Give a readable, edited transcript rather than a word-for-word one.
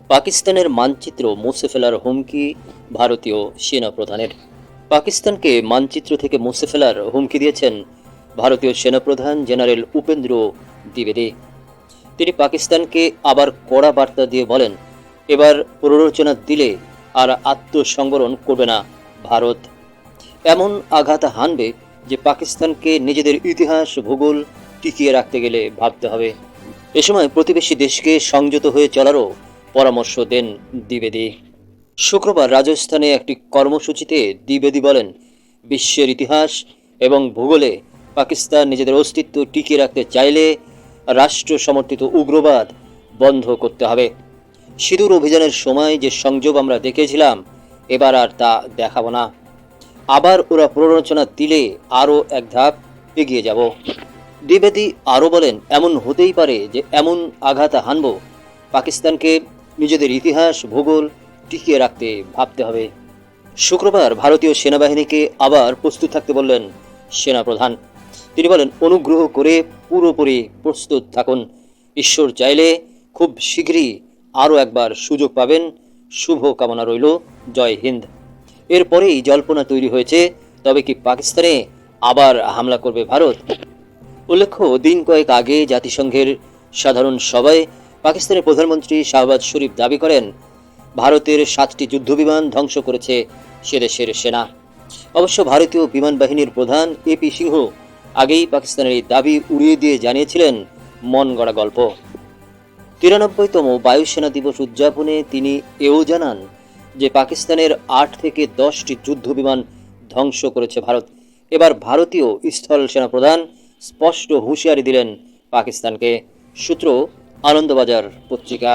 পাকিস্তানের মানচিত্র মুছে ফেলার হুমকি ভারতীয় সেনাপ্রধানের। পাকিস্তানকে মানচিত্র থেকে মুছে ফেলার হুমকি দিয়েছেন ভারতীয় সেনাপ্রধান জেনারেল উপেন্দ্র দ্বিবেদী। তিনি পাকিস্তানকে আবার কড়া বার্তা দিয়ে বলেন, এবার প্ররোচনা দিলে আর আত্মসংবরণ করবে না ভারত। এমন আঘাত হানবে যে পাকিস্তানকে নিজেদের ইতিহাস ভূগোল টিকিয়ে রাখতে গেলে ভাবতে হবে। এ সময় প্রতিবেশী দেশকে সংযত হয়ে চলারও পরামর্শ দেন দ্বিবেদী। শুক্রবার রাজস্থানে একটি কর্মসূচিতে দ্বিবেদী বলেন, বিশ্বের ইতিহাস এবং ভূগোলে পাকিস্তান নিজেদের অস্তিত্ব টিকিয়ে রাখতে চাইলে রাষ্ট্র সমর্থিত উগ্রবাদ বন্ধ করতে হবে। সিঁদুর অভিযানের সময় যে সংযোগ আমরা দেখেছিলাম, এবার আর তা দেখাবো না। আবার ওরা প্ররোচনা দিলে আরও এক ধাপ এগিয়ে যাব। দ্বিবেদী আরও বলেন, এমন হতেই পারে যে এমন আঘাত হানব পাকিস্তানকে নিজেদের ইতিহাস ভূগোল টিকিয়ে রাখতে ভাবতে হবে। শুক্রবার ভারতীয় সেনাবাহিনীকে আবার প্রস্তুত থাকতে বললেন সেনাপ্রধান। তিনি বলেন, অনুগ্রহ করে পুরোপুরি প্রস্তুত থাকুন। ঈশ্বর চাইলে খুব শীঘ্রই আরও একবার সুযোগ পাবেন। শুভ কামনা রইল। জয় হিন্দ। এরপরেই জল্পনা তৈরি হয়েছে, তবে কি পাকিস্তানে আবার হামলা করবে ভারত? উল্লেখ্য, দিন কয়েক আগে জাতিসংঘের সাধারণ সভায় পাকিস্তানের প্রধানমন্ত্রী শাহবাজ শরীফ দাবি করেন, ভারতের 7টি যুদ্ধবিমান ধ্বংস করেছে সে দেশের সেনা। অবশ্য ভারতীয় বিমান বাহিনীর প্রধান এপি সিংহ আগেই পাকিস্তানের এই দাবি উড়িয়ে দিয়ে জানিয়েছিলেন, মন গড়া গল্প। 93তম বায়ুসেনা দিবস উদযাপনে তিনি এও জানান যে পাকিস্তানের 8 থেকে 10টি যুদ্ধবিমান ধ্বংস করেছে ভারত। এবার ভারতীয় স্থল সেনা প্রধান স্পষ্ট হুঁশিয়ারি দিলেন পাকিস্তানকে। সূত্র আনন্দবাজার পত্রিকা।